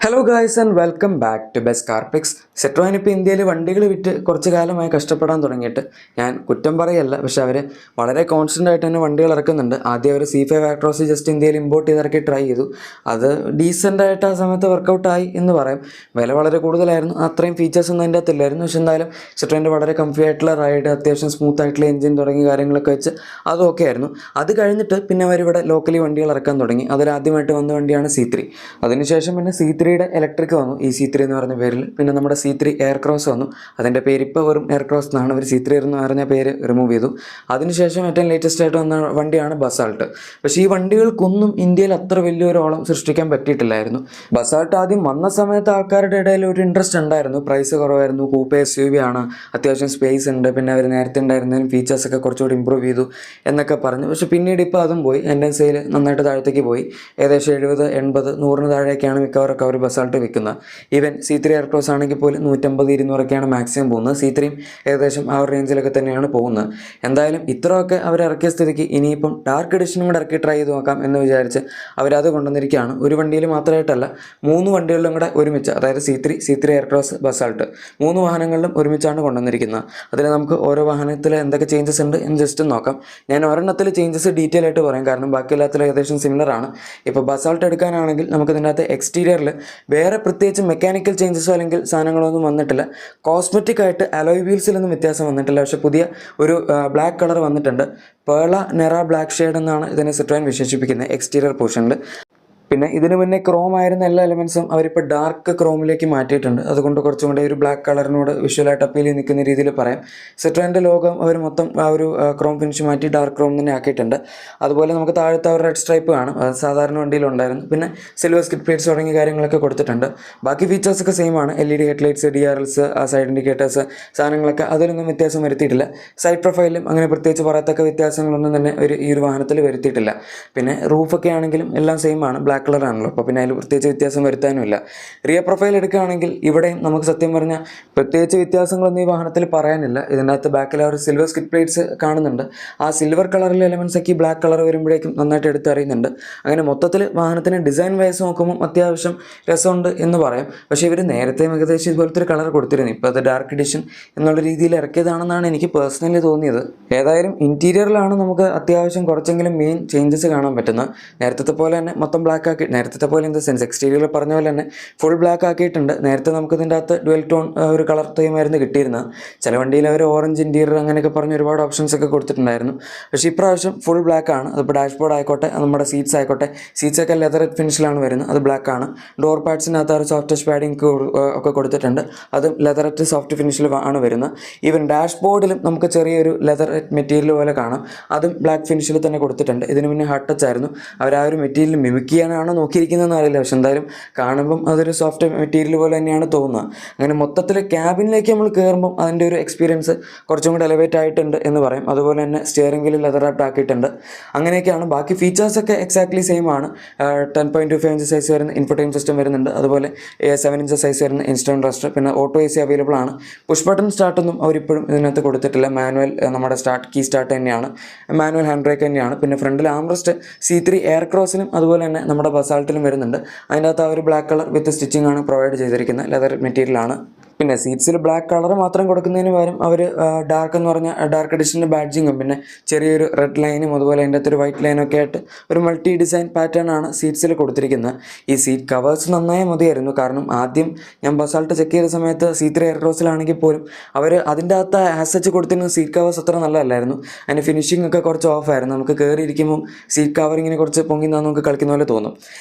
Hello guys and welcome back to best car picks. Citroen ഇപ്പോൾ ഇന്ത്യയിൽ വണ്ടികൾ വിറ്റ് കുറച്ച് കാലമായി കഷ്ടപ്പെടാൻ തുടങ്ങിയിട്ട് ഞാൻ കുറ്റം പറയല്ല, പക്ഷെ അവർ വളരെ കോൺസ്റ്റൻ്റ് ആയിട്ട് തന്നെ വണ്ടികൾ ഇറക്കുന്നുണ്ട്. ആദ്യം അവർ C5 ആക്ട്രോസ് ജസ്റ്റ് ഇന്ത്യയിൽ ഇമ്പോർട്ട് ചെയ്തിറക്കി ട്രൈ ചെയ്തു. അത് ഡീസൻ്റ് ആയിട്ട് ആ സമയത്ത് വർക്കൗട്ടായി എന്ന് പറയാം. വില വളരെ കൂടുതലായിരുന്നു, അത്രയും ഫീച്ചേഴ്സ് ഒന്നും അതിൻ്റെ അകത്തില്ലായിരുന്നു. പക്ഷെ എന്തായാലും സെട്രോയിൻ്റെ വളരെ കംഫി ആയിട്ടുള്ള റൈഡ്, അത്യാവശ്യം സ്മൂത്ത് ആയിട്ടുള്ള എഞ്ചിൻ തുടങ്ങിയ കാര്യങ്ങളൊക്കെ വെച്ച് അതും ഓക്കെ ആയിരുന്നു. അത് കഴിഞ്ഞിട്ട് പിന്നെ അവരിവിടെ ലോക്കലി വണ്ടികൾ ഇറക്കാൻ തുടങ്ങി. അതിലാദ്യമായിട്ട് വന്ന വണ്ടിയാണ് C3. അതിനുശേഷം പിന്നെ C3 ഇലക്ട്രിക് വന്നു, C3 എന്ന് പറഞ്ഞ പേരിൽ. പിന്നെ നമ്മുടെ C3 എയർക്രോസ് വന്നു. അതിൻ്റെ പേര് ഇപ്പോൾ വെറും എയർക്രോസ് എന്നാണ്. അവർ C3 എന്ന് പറഞ്ഞ പേര് റിമൂവ് ചെയ്തു. അതിനുശേഷം ഏറ്റവും ലേറ്റസ്റ്റ് ആയിട്ട് വന്ന വണ്ടിയാണ് ബസാൾട്ട്. പക്ഷേ ഈ വണ്ടികൾക്കൊന്നും ഇന്ത്യയിൽ അത്ര വലിയൊരു ഓളം സൃഷ്ടിക്കാൻ പറ്റിയിട്ടില്ലായിരുന്നു. ബസാൾട്ട് ആദ്യം വന്ന സമയത്ത് ആൾക്കാരുടെ ഇടയിൽ ഒരു ഇൻട്രസ്റ്റ് ഉണ്ടായിരുന്നു. പ്രൈസ് കുറവായിരുന്നു, കൂപ്പ SUV ആണ്, അത്യാവശ്യം സ്പേസ് ഉണ്ട്, പിന്നെ അവർ നേരത്തെ ഉണ്ടായിരുന്നതിന് ഫീച്ചേഴ്സൊക്കെ കുറച്ചുകൂടി ഇമ്പ്രൂവ് ചെയ്തു എന്നൊക്കെ പറഞ്ഞു. പക്ഷേ പിന്നീട് ഇപ്പോൾ അതും പോയി, എൻ്റെ സെയിൽ നന്നായിട്ട് താഴത്തേക്ക് പോയി. ഏകദേശം 70, 80, 100 താഴേക്കാണ് മിക്കവാറൊക്കെ അവർ ബസാൾട്ട് വിൽക്കുന്നത്. ഈവൻ C3 എയർക്രോസ് ആണെങ്കിൽ പോലും 150, 200 മാക്സിമം പോകുന്നത്. C3 ഏകദേശം ആ ഒരു റേഞ്ചിലൊക്കെ തന്നെയാണ് പോകുന്നത്. എന്തായാലും ഇത്രയൊക്കെ അവർ ഇറക്കിയ സ്ഥിതിക്ക് ഇനിയിപ്പം ഡാർക്ക് എഡിഷനും കൂടെ ഇറക്കി ട്രൈ ചെയ്ത് നോക്കാം എന്ന് വിചാരിച്ച് അവരത് കൊണ്ടുവന്നിരിക്കുകയാണ്. ഒരു വണ്ടിയിൽ മാത്രമായിട്ടല്ല, 3 വണ്ടികളിലും കൂടെ ഒരുമിച്ച്, അതായത് C3 എയർക്രോസ്, ബസാൾട്ട് 3 വാഹനങ്ങളിലും ഒരുമിച്ചാണ് കൊണ്ടുവന്നിരിക്കുന്നത്. അതിൽ നമുക്ക് ഓരോ വാഹനത്തിൽ എന്തൊക്കെ ചേഞ്ചസ് ഉണ്ട് എന്ന് ജസ്റ്റ് നോക്കാം. ഞാൻ ഒരെണ്ണത്തിൽ ചേഞ്ചസ് ഡീറ്റെയിൽ ആയിട്ട് പറയാം, കാരണം ബാക്കി എല്ലാത്തിലും ഏകദേശം സിമിലർ ആണ്. ഇപ്പോൾ ബസാൾട്ട് എടുക്കാനാണെങ്കിൽ നമുക്ക് ഇതിനകത്ത് എക്സ്റ്റീരിയറിൽ വേറെ പ്രത്യേകിച്ച് മെക്കാനിക്കൽ ചേഞ്ചസോ അല്ലെങ്കിൽ സാധനങ്ങളൊന്നും വന്നിട്ടില്ല. കോസ്മെറ്റിക് ആയിട്ട് അലോയ് വീൽസിലൊന്നും വ്യത്യാസം വന്നിട്ടില്ല. പക്ഷേ പുതിയ ഒരു ബ്ലാക്ക് കളർ വന്നിട്ടുണ്ട്. പേള നെറ ബ്ലാക്ക് ഷെയ്ഡ് എന്നാണ് ഇതിനെ സിട്രോയിൻ വിശേഷിപ്പിക്കുന്നത് എക്സ്റ്റീരിയർ പോർഷനിൽ. പിന്നെ ഇതിന് മുന്നേ ക്രോം ആയിരുന്ന എല്ലാ എലമെൻസും അവരിപ്പോൾ ഡാർക്ക് ക്രോമിലേക്ക് മാറ്റിയിട്ടുണ്ട്. അതുകൊണ്ട് കുറച്ചും കൂടെ ഒരു ബ്ലാക്ക് കളറിനോട് വിഷ്വലായിട്ട് അപ്പീൽ ചെയ്ത് നിൽക്കുന്ന രീതിയിൽ പറയാം. സിട്രോയിൻ്റെ ലോഗം അവർ മൊത്തം ആ ഒരു ക്രോം ഫിനിഷ് മാറ്റി ഡാർക്ക് ക്രോം തന്നെ ആക്കിയിട്ടുണ്ട്. അതുപോലെ നമുക്ക് താഴത്തെ ഒരു റെഡ് സ്ട്രൈപ്പ് കാണും, അത് സാധാരണ വണ്ടിയിലുണ്ടായിരുന്നു. പിന്നെ സിൽവർ സ്കിഡ് പ്ലേറ്റ്സ് തുടങ്ങിയ കാര്യങ്ങളൊക്കെ കൊടുത്തിട്ടുണ്ട്. ബാക്കി ഫീച്ചേഴ്സൊക്കെ സെയിം ആണ്. LED headlights, DRLs, side indicators, സാധനങ്ങളൊക്കെ അതിലൊന്നും വ്യത്യാസം വരുത്തിയിട്ടില്ല. സൈഡ് പ്രൊഫൈലും അങ്ങനെ പ്രത്യേകിച്ച് പറയത്തക്ക വ്യത്യാസങ്ങളൊന്നും തന്നെ ഈ ഒരു വാഹനത്തിൽ വരുത്തിയിട്ടില്ല. പിന്നെ റൂഫൊക്കെ ആണെങ്കിലും എല്ലാം സെയിം ആണ്, ബ്ലാക്ക് കളറാണല്ലോ, അപ്പോൾ പിന്നെ അതിൽ പ്രത്യേകിച്ച് വ്യത്യാസം വരുത്താനുമില്ല. റിയർ പ്രൊഫൈൽ എടുക്കുകയാണെങ്കിൽ ഇവിടെയും നമുക്ക് സത്യം പറഞ്ഞാൽ പ്രത്യേകിച്ച് വ്യത്യാസങ്ങളൊന്നും ഈ വാഹനത്തിൽ പറയാനില്ല. ഇതിനകത്ത് ബാക്കിൽ ആ ഒരു സിൽവർ സ്കിഡ് പ്ലേറ്റ്സ് കാണുന്നുണ്ട്. ആ സിൽവർ കളറിലെ എലമെൻസ് ഒക്കെ ഈ ബ്ലാക്ക് കളർ വരുമ്പോഴേക്കും നന്നായിട്ട് എടുത്തറിയുന്നുണ്ട്. അങ്ങനെ മൊത്തത്തിൽ വാഹനത്തിന് ഡിസൈൻ വൈസ് നോക്കുമ്പോൾ അത്യാവശ്യം രസമുണ്ട് എന്ന് പറയാം. പക്ഷേ ഇവർ നേരത്തെ ഏകദേശം ഇതുപോലത്തെ ഒരു കളർ കൊടുത്തിരുന്നു. ഇപ്പോൾ അത് ഡാർക്ക് എഡിഷൻ എന്നുള്ള രീതിയിൽ ഇറക്കിയതാണെന്നാണ് എനിക്ക് പേഴ്സണലി തോന്നിയത്. ഏതായാലും ഇൻറ്റീരിയറിലാണ് നമുക്ക് അത്യാവശ്യം കുറച്ചെങ്കിലും മെയിൻ ചേഞ്ചസ് കാണാൻ പറ്റുന്നത്. നേരത്തെ പോലെ തന്നെ മൊത്തം ബ്ലാക്ക് ആക്കി, നേരത്തെ പോലെ ഇൻ ദ സെൻസ് എക്സ്റ്റീരിയറിൽ പറഞ്ഞ പോലെ തന്നെ ഫുൾ ബ്ലാക്ക് ആക്കിയിട്ടുണ്ട്. നേരത്തെ നമുക്ക് ഇതിൻ്റെ അകത്ത് ഡുവൽ ടോൺ ഒരു കളർ തീമായിരുന്നു കിട്ടിയിരുന്നത്. ചില വണ്ടിയിൽ അവർ ഓറഞ്ച് ഇൻറ്റീരിയർ അങ്ങനെയൊക്കെ പറഞ്ഞ് ഒരുപാട് ഓപ്ഷൻസ് ഒക്കെ കൊടുത്തിട്ടുണ്ടായിരുന്നു. പക്ഷേ ഇപ്രാവശ്യം ഫുൾ ബ്ലാക്ക് ആണ്. അതിപ്പോൾ ഡാഷ്ബോർഡ് ആയിക്കോട്ടെ, നമ്മുടെ സീറ്റ്സ് ആയിക്കോട്ടെ, സീറ്റ്സൊക്കെ ലെതർ ഫിനിഷിലാണ് വരുന്നത്, അത് ബ്ലാക്ക് ആണ്. ഡോർ പാഡ്സിനകത്ത് ഒരു സോഫ്റ്റ് ടച്ച് പാഡിങ് ഒക്കെ കൊടുത്തിട്ടുണ്ട്, അതും ലെതററ്റ് സോഫ്റ്റ് ഫിനിഷിൽ ആണ് വരുന്നത്. ഈവൻ ഡാഷ്ബോർഡിലും നമുക്ക് ചെറിയൊരു ലെതർ മെറ്റീരിയൽ പോലെ കാണാം, അതും ബ്ലാക്ക് ഫിനിഷിൽ തന്നെ കൊടുത്തിട്ടുണ്ട്. ഇതിന് മുന്നേ ഹാർഡ് ടച്ച് ആയിരുന്നു. അവർ ആ ഒരു മെറ്റീരിയൽ മിമിക് ചെയ്യാനാണോ നോക്കിയിരിക്കുന്നതെന്ന് അറിയില്ല, പക്ഷെ എന്തായാലും കാണുമ്പം അതൊരു സോഫ്റ്റ് മെറ്റീരിയൽ പോലെ തന്നെയാണ് തോന്നുന്നത്. അങ്ങനെ മൊത്തത്തിൽ ക്യാബിനിലേക്ക് നമ്മൾ കയറുമ്പം അതിൻ്റെ ഒരു എക്സ്പീരിയൻസ് കുറച്ചും കൂടി എലവേറ്റ് ആയിട്ടുണ്ട് എന്ന് പറയും. അതുപോലെ തന്നെ സ്റ്റിയറിംഗ് വീൽ ലെതർ റാപ്ഡ് ആക്കിയിട്ടുണ്ട്. അങ്ങനെയൊക്കെയാണ്. ബാക്കി ഫീച്ചേഴ്സൊക്കെ എക്സാക്ട്ലി സെയിം ആണ്. 10.25 ഇഞ്ച് സൈസ് വരുന്ന ഇൻഫർടൈൻ സിസ്റ്റം വരുന്നുണ്ട്. അതുപോലെ 7 ഇഞ്ച് സൈസ് വരുന്ന ഇൻസ്റ്റന്റ് റെസ്റ്റർ, പിന്നെ ഓട്ടോ AC അവൈലബിൾ ആണ്. പുഷ് ബട്ടൺ സ്റ്റാർട്ടൊന്നും അവരിപ്പോഴും ഇതിനകത്ത് കൊടുത്തിട്ടില്ല. മാനുവൽ നമ്മുടെ കീ സ്റ്റാർട്ട് തന്നെയാണ്, മാനുവൽ ഹാൻഡ് ബ്രേക്ക് തന്നെയാണ്. പിന്നെ ഫ്രണ്ടിൽ ആംറസ്റ്റ് C3 എയർക്രോസിലും അതുപോലെ തന്നെ നമ്മുടെ ബസാൾട്ടിലും വരുന്നുണ്ട്. അതിനകത്ത് ആ ഒരു ബ്ലാക്ക് കളർ വിത്ത് സ്റ്റിച്ചിങ് ആണ് പ്രൊവൈഡ് ചെയ്തിരിക്കുന്നത്, ലെതർ മെറ്റീരിയലാണ്. പിന്നെ സീറ്റ്സിൽ ബ്ലാക്ക് കളർ മാത്രം കൊടുക്കുന്നതിന് പകരം അവർ ഡാർക്ക് എന്ന് പറഞ്ഞാൽ ഡാർക്ക് എഡിഷൻ്റെ ബാഡ്ജിങ്ങും പിന്നെ ചെറിയൊരു റെഡ് ലൈനും അതുപോലെ അതിൻ്റെ അകത്തൊരു വൈറ്റ് ലൈനൊക്കെ ആയിട്ട് ഒരു മൾട്ടി ഡിസൈൻ പാറ്റേൺ ആണ് സീറ്റ്സിൽ കൊടുത്തിരിക്കുന്നത്. ഈ സീറ്റ് കവേഴ്സ് നന്നായി മതിയായിരുന്നു, കാരണം ആദ്യം ഞാൻ ബസാൾട്ട് ചെക്ക് ചെയ്ത സമയത്ത് C3 എയർക്രോസിലാണെങ്കിൽ പോലും അവർ അതിൻ്റെ അകത്ത് ആസച്ച് കൊടുത്തിരുന്ന സീറ്റ് കവേഴ്സ് അത്ര നല്ലതല്ലായിരുന്നു. അതിൻ്റെ ഫിനിഷിംഗ് ഒക്കെ കുറച്ച് ഓഫായിരുന്നു. നമുക്ക് കയറിയിരിക്കുമ്പം സീറ്റ് കവറിങ്ങിനെ കുറച്ച് പൊങ്ങി നമുക്ക് കളിക്കുന്ന പോലെ തോന്നും.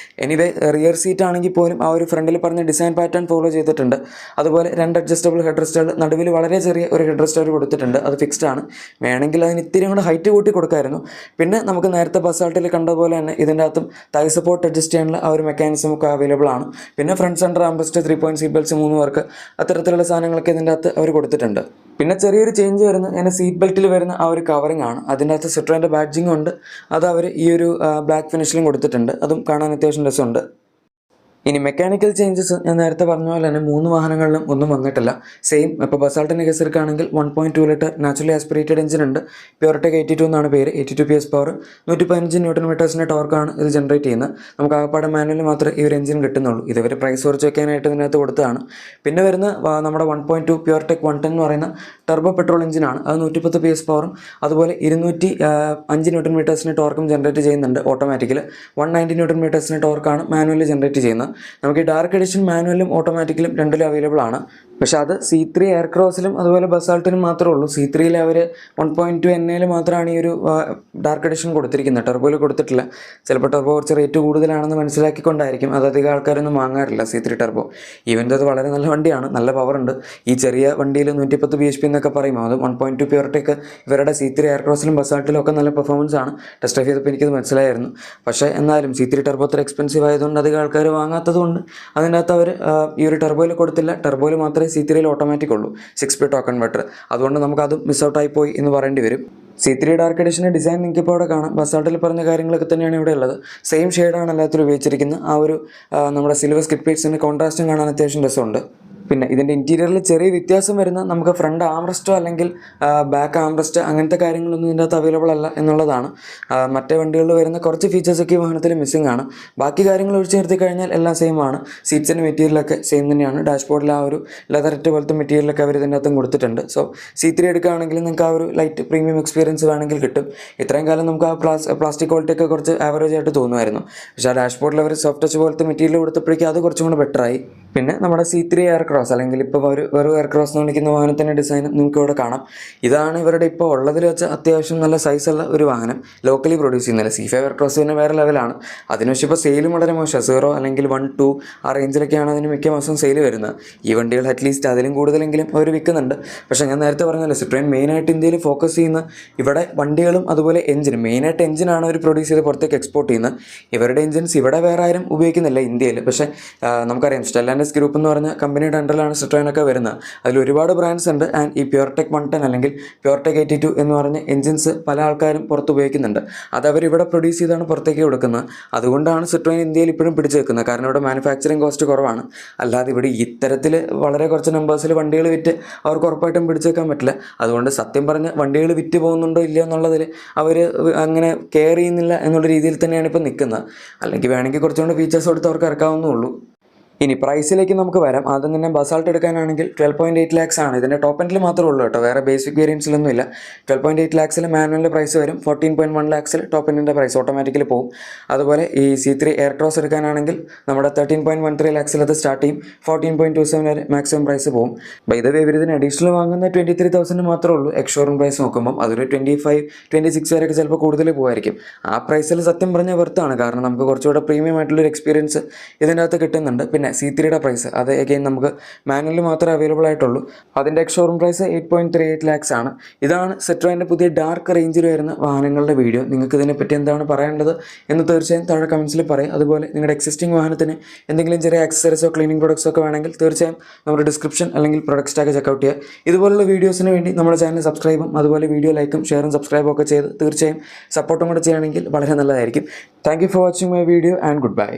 എനിവേ റിയർ സീറ്റ് ആണെങ്കിൽ പോലും ആ ഒരു ഫ്രണ്ടിൽ പറഞ്ഞ ഡിസൈൻ പാറ്റേൺ ഫോളോ ചെയ്തിട്ടുണ്ട്. അതുപോലെ 2 അഡ്ജസ്റ്റബിൾ ഹെഡ് റെസ്റ്റുകൾ, നടുവിൽ വളരെ ചെറിയ ഒരു ഹെഡ് റെസ്റ്റ് കൊടുത്തിട്ടുണ്ട്, അത് ഫിക്സ്ഡ് ആണ്. വേണമെങ്കിൽ അതിന് ഇത്തിരി കൂടെ ഹൈറ്റ് കൂട്ടി കൊടുക്കാമായിരുന്നു. പിന്നെ നമുക്ക് നേരത്തെ ബസാൾട്ടിൽ കണ്ട പോലെ തന്നെ ഇതിൻ്റെ അകത്തും തൈ സപ്പോർട്ട് അഡ്ജസ്റ്റ് ചെയ്യാനുള്ള ആ ഒരു മെക്കാനിസം ഒക്കെ അവൈലബിൾ ആണ്. പിന്നെ front centre armrest, 3 seat belts 3 പേർക്ക്, അത്തരത്തിലുള്ള സാധനങ്ങളൊക്കെ ഇതിൻ്റെ അകത്ത് അവർ കൊടുത്തിട്ടുണ്ട്. പിന്നെ ചെറിയൊരു ചേഞ്ച് വരുന്നത് അതിൻ്റെ സീറ്റ് ബെൽറ്റിൽ വരുന്ന ആ ഒരു കവറിങ് ആണ്. അതിൻ്റെ അകത്ത് സിട്രോയിൻ്റെ ബാഡ്ജിങ് ഉണ്ട്, അത് അവർ ഈ ഒരു ബ്ലാക്ക് ഫിനിഷിലും കൊടുത്തിട്ടുണ്ട്. അതും കാണാൻ അത്യാവശ്യം രസമുണ്ട്. ഇനി മെക്കാനിക്കൽ ചേഞ്ചസ് ഞാൻ നേരത്തെ പറഞ്ഞ പോലെ തന്നെ 3 വാഹനങ്ങളിലും ഒന്നും വന്നിട്ടില്ല. സെയിം ഇപ്പോൾ ബസാൾട്ടിൻ്റെ കേസ് എടുക്കുകയാണെങ്കിൽ 1.2 ലിറ്റർ നാച്ചുറലി ആസ്പിറേറ്റഡ് എഞ്ചിൻ ഉണ്ട്. പ്യൂർടെക് 82 എന്നാണ് പേര്. 82 PS പവർ, 115 ന്യൂട്ടൺ മീറ്റേഴ്സിൻ്റെ ടോർക്കാണ് ഇത് ജനറേറ്റ് ചെയ്യുന്നത്. നമുക്ക് ആകപ്പാടെ മാനുവലിൽ മാത്രമേ ഈ ഒരു എഞ്ചിൻ കിട്ടുന്നുള്ളൂ. ഇതുവരെ പ്രൈസ് കുറച്ച് വെക്കാനായിട്ട് ഇതിനകത്ത് കൊടുത്തതാണ്. പിന്നെ വരുന്ന നമ്മുടെ 1.2 പ്യൂർടെക് 110 എന്ന് പറയുന്ന ടർബോ പെട്രോൾ എഞ്ചിനാണ്. അത് 110 PS പവറും അതുപോലെ 205 ന്യൂട്ടൺ മീറ്റേഴ്സിൻ്റെ ടോർക്കും ജനറേറ്റ് ചെയ്യുന്നുണ്ട് ഓട്ടോമാറ്റിക്കൽ. 190 ന്യൂട്ടൺ മീറ്റേഴ്സിൻ്റെ ടോർക്കാണ് മാനുവലി ജനറേറ്റ് ചെയ്യുന്നത്. നമുക്ക് ഈ ഡാർക്ക് എഡിഷൻ മാനുവലും ഓട്ടോമാറ്റിക്കലും രണ്ടിലും അവൈലബിൾ ആണ്. പക്ഷേ അത് C3 എയർക്രോസിലും അതുപോലെ ബസാൾട്ടിനും മാത്രമേ ഉള്ളൂ. C3യിൽ അവർ 1.2 NAയിൽ മാത്രമാണ് ഈ ഒരു ഡാർക്ക് എഡിഷൻ കൊടുത്തിരിക്കുന്നത്. ടർബോയിൽ കൊടുത്തിട്ടില്ല. ചിലപ്പോൾ ടർബോ കുറച്ച് റേറ്റ് കൂടുതലാണെന്ന് മനസ്സിലാക്കിക്കൊണ്ടായിരിക്കും അത് അധികം ആൾക്കാരൊന്നും വാങ്ങാറില്ല C3 ടർബോ. ഈവൻ അത് വളരെ നല്ല വണ്ടിയാണ്, നല്ല പവറുണ്ട്. ഈ ചെറിയ വണ്ടിയിൽ 110 bhp എന്നൊക്കെ പറയുമ്പോൾ അത് 1.2 പ്യൂർടെക് ഇവരുടെ C3 എയർക്രോസിലും ബസാൾട്ടിലും ഒക്കെ നല്ല പെർഫോമൻസ് ആണ്. ടെസ്റ്റ് ഡ്രൈവ് ചെയ്തപ്പോൾ എനിക്കത് മനസ്സിലായിരുന്നു. പക്ഷേ എന്നാലും C3 ടർബോ അത്ര എക്സ്പെൻസീവ് ആയതുകൊണ്ട് അധികം ആൾക്കാർ വാങ്ങാത്തതുകൊണ്ട് അതിനകത്ത് അവർ ഈ ഒരു ടർബോയിൽ കൊടുത്തില്ല. ടർബോയിൽ മാത്രമേ C3യിൽ ഓട്ടോമാറ്റിക് ഉള്ളൂ, 6 സ്പീഡ് ടോക്ക് കൺവെർട്ടർ. അതുകൊണ്ട് നമുക്കതും മിസ് ഔട്ടായി പോയി എന്ന് പറയേണ്ടി വരും. C3 ഡാർക്ക് എഡിഷൻ്റെ ഡിസൈൻ നിങ്ങൾക്ക് ഇപ്പോൾ അവിടെ കാണാം. ബസാൾട്ടിൽ പറഞ്ഞ കാര്യങ്ങളൊക്കെ തന്നെയാണ് ഇവിടെ ഉള്ളത്. സെയിം ഷെയ്ഡാണ് എല്ലാത്തിലും ഉപയോഗിച്ചിരിക്കുന്നത്. ആ ഒരു നമ്മുടെ സിൽവർ സ്കിഡ് പ്ലേറ്റ്സിൻ്റെ കോൺട്രാസ്റ്റും കാണാൻ അത്യാവശ്യം രസമുണ്ട്. പിന്നെ ഇതിൻ്റെ ഇൻറ്റീരിയറിൽ ചെറിയ വ്യത്യാസം വരുന്ന നമുക്ക് ഫ്രണ്ട് ആംറസ്റ്റോ അല്ലെങ്കിൽ ബാക്ക് ആംറസ്റ്റ് അങ്ങനത്തെ കാര്യങ്ങളൊന്നും ഇതിൻ്റെ അകത്ത് അവൈലബിൾ അല്ല എന്നുള്ളതാണ്. മറ്റേ വണ്ടികളിൽ വരുന്ന കുറച്ച് ഫീച്ചേഴ്സൊക്കെ ഈ വാഹനത്തിൽ മിസ്സിംഗ് ആണ്. ബാക്കി കാര്യങ്ങൾ ഒഴിച്ചു നിർത്തി കഴിഞ്ഞാൽ എല്ലാം സെയിം ആണ്. സീറ്റ്സിൻ്റെ മെറ്റീരിയലൊക്കെ സെയിം തന്നെയാണ്. ഡാഷ്ബോർഡിൽ ആ ഒരു ലെതററ്റ് പോലത്തെ മെറ്റീരിയലൊക്കെ അവർ ഇതിൻ്റെ അകത്തും കൊടുത്തിട്ടുണ്ട്. സോ C3 എടുക്കുകയാണെങ്കിൽ നിങ്ങൾക്ക് ആ ഒരു ലൈറ്റ് പ്രീമിയം എക്സ്പീരിയൻസ് വേണമെങ്കിൽ കിട്ടും. ഇത്രയും കാലം നമുക്ക് ആ പ്ലാസ്റ്റിക് ക്വാളിറ്റി ഒക്കെ കുറച്ച് ആവറേജ് ആയിട്ട് തോന്നുമായിരുന്നു. പക്ഷേ ആ ഡാഷ്ബോർഡിൽ അവർ സോഫ്റ്റ് ടച്ച് പോലത്തെ മെറ്റീരിയൽ കൊടുത്തപ്പോഴേക്കും അത് കുറച്ചും കൂടെ ബെറ്ററായി. പിന്നെ നമ്മുടെ C3 എയർക്രോസ് അല്ലെങ്കിൽ ഇപ്പോൾ വെറും എയർക്രോസ് എന്ന് വിളിക്കുന്ന വാഹനത്തിൻ്റെ ഡിസൈൻ നിങ്ങൾക്ക് ഇവിടെ കാണാം. ഇതാണ് ഇവരുടെ ഇപ്പോൾ ഉള്ളതിൽ വെച്ച് അത്യാവശ്യം നല്ല സൈസുള്ള ഒരു വാഹനം. ലോക്കലി പ്രൊഡ്യൂസ് ചെയ്യുന്നില്ല. C5 എയർക്രോസ് തന്നെ വേറെ ലെവലാണ്. അതിന് പക്ഷേ ഇപ്പോൾ സെയിലും വളരെ മോശം. 0 അല്ലെങ്കിൽ 1, 2 ആ റേഞ്ചിലൊക്കെയാണ് അതിന് മിക്ക മാസം സെയിൽ വരുന്നത്. ഈ വണ്ടികൾ അറ്റ്ലീസ്റ്റ് അതിലും കൂടുതലെങ്കിലും അവർ വിൽക്കുന്നുണ്ട്. പക്ഷേ ഞാൻ നേരത്തെ പറഞ്ഞല്ലോ, സിട്രോയിൻ മെയിനായിട്ട് ഇന്ത്യയിൽ ഫോക്കസ് ചെയ്യുന്ന ഇവിടെ വണ്ടികളും അതുപോലെ എഞ്ചിനും. മെയിനായിട്ട് എഞ്ചിനാണ് അവർ പ്രൊഡ്യൂസ് ചെയ്ത് പുറത്തേക്ക് എക്സ്പോർട്ട് ചെയ്യുന്നത്. ഇവരുടെ എഞ്ചിൻസ് ഇവിടെ വേറെ ആരും ഉപയോഗിക്കുന്നില്ല ഇന്ത്യയിൽ. പക്ഷേ നമുക്കറിയാം സ്റ്റെല്ലാൻഡസ് ഗ്രൂപ്പ് എന്ന് പറഞ്ഞ കമ്പനിയുടെ അണ്ടറിലാണ് സിട്രോയിനൊക്കെ വരുന്നത്. അതിൽ ഒരുപാട് ബ്രാൻഡ്സ് ഉണ്ട്. ആൻഡ് ഈ പ്യൂർടെക് 110 അല്ലെങ്കിൽ പ്യൂർടെക് 82 എന്ന് പറഞ്ഞ എഞ്ചിൻസ് പല ആൾക്കാരും പുറത്ത് ഉപയോഗിക്കുന്നുണ്ട്. അത് അവരിവിടെ പ്രൊഡ്യൂസ് ചെയ്താണ് പുറത്തേക്ക് കൊടുക്കുന്നത്. അതുകൊണ്ടാണ് സിട്രോയിൻ ഇന്ത്യയിൽ ഇപ്പോഴും പിടിച്ചു വെക്കുന്നത്. കാരണം ഇവിടെ മാനുഫാക്ചറിങ് കോസ്റ്റ് കുറവാണ്. അല്ലാതെ ഇവിടെ ഇത്തരത്തിൽ വളരെ കുറച്ച് നമ്പേഴ്സിൽ വണ്ടികൾ വിറ്റ് അവർക്ക് ഉറപ്പായിട്ടും പിടിച്ചു വെക്കാൻ പറ്റില്ല. അതുകൊണ്ട് സത്യം പറഞ്ഞ് വണ്ടികൾ വിറ്റ് പോകുന്നുണ്ടോ ഇല്ലയോ എന്നുള്ളതിൽ അവർ അങ്ങനെ കെയർ ചെയ്യുന്നില്ല എന്നുള്ള രീതിയിൽ തന്നെയാണ് ഇപ്പോൾ നിൽക്കുന്നത്. അല്ലെങ്കിൽ വേണമെങ്കിൽ കുറച്ചുകൂടെ ഫീച്ചേഴ്സ് കൊടുത്ത് അവർക്ക് ഇറക്കാവുന്നുള്ളൂ. ഇനി പ്രൈസിലേക്ക് നമുക്ക് വരാം. ആദ്യം തന്നെ ബസാൾട്ട് എടുക്കാനാണെങ്കിൽ 12.8 lakhs ആണ്. ഇതിൻ്റെ ടോപ്പ് എൻഡിൽ മാത്രമേ ഉള്ളൂ കേട്ടോ, വേറെ ബേസിക് വേരിയൻസിലൊന്നും ഇല്ല. 12.8 lakhs മാനുവലിൻ്റെ പ്രൈസ് വരും. 14.1 lakhs ടോപ്പ് എൻഡിൻ്റെ പ്രൈസ് ഓട്ടോമാറ്റിക്കലി പോകും. അതുപോലെ ഈ C3 എയർക്രോസ് എടുക്കാനാണെങ്കിൽ നമ്മുടെ 13.13 lakhs അത് സ്റ്റാർട്ട് ചെയ്യും. 14.27 വരെ മാക്സിമം പ്രൈസ് പോകും. ബൈ ദ വേ ഇതിന് അഡീഷണൽ വാങ്ങുന്ന 23,000 മാത്രമേ ഉള്ളൂ. എക്സ്ഷോറൂം പ്രൈസ് നോക്കുമ്പോൾ അതൊരു 25-26 വരെയൊക്കെ ചിലപ്പോൾ കൂടുതൽ പോകുമായിരിക്കും. ആ പ്രൈസിൽ സത്യം പറഞ്ഞാൽ വെർത്താണ്. കാരണം നമുക്ക് കുറച്ചുകൂടെ പ്രീമിയം ആയിട്ടുള്ളൊരു എക്സ്പീരിയൻസ് ഇതിൻ്റെ അകത്ത് കിട്ടുന്നുണ്ട്. പിന്നെ C3യുടെ പ്രൈസ് അത് അഗെയിൻ നമുക്ക് മാനുവലി മാത്രമേ അവൈലബിൾ ആയിട്ടുള്ളൂ. അതിൻ്റെ എക്സ്ഷോറൂം പ്രൈസ് 8.38 lakhs ആണ്. ഇതാണ് സിട്രോയിൻ്റെ പുതിയ ഡാർക്ക് റേഞ്ചിൽ വരുന്ന വാഹനങ്ങളുടെ വീഡിയോ. നിങ്ങൾക്ക് ഇതിനെപ്പറ്റി എന്താണ് പറയാനുള്ളത് എന്ന് തീർച്ചയായും താഴെ കമൻസിൽ പറയും. അതുപോലെ നിങ്ങളുടെ എക്സിസ്റ്റിംഗ് വാഹനത്തിന് എന്തെങ്കിലും ചെറിയ ആക്സസറീസോ ക്ലീനിങ് പ്രൊഡക്ട്സോ ഒക്കെ വേണമെങ്കിൽ തീർച്ചയായും നമ്മുടെ ഡിസ്ക്രിപ്ഷൻ അല്ലെങ്കിൽ പ്രൊഡക്ട്സ് ടാഗ് ചെക്കൗട്ട് ചെയ്യുക. ഇതുപോലുള്ള വീഡിയോസിന് വേണ്ടി നമ്മുടെ ചാനൽ സബ്സ്ക്രൈബും അതുപോലെ വീഡിയോ ലൈക്കും ഷെയറും സബ്സ്ക്രൈബും ഒക്കെ ചെയ്ത് തീർച്ചയായും സപ്പോർട്ടും കൂടെ ചെയ്യുകയാണെങ്കിൽ വളരെ നല്ലതായിരിക്കും. Thank you for watching my video and good bye.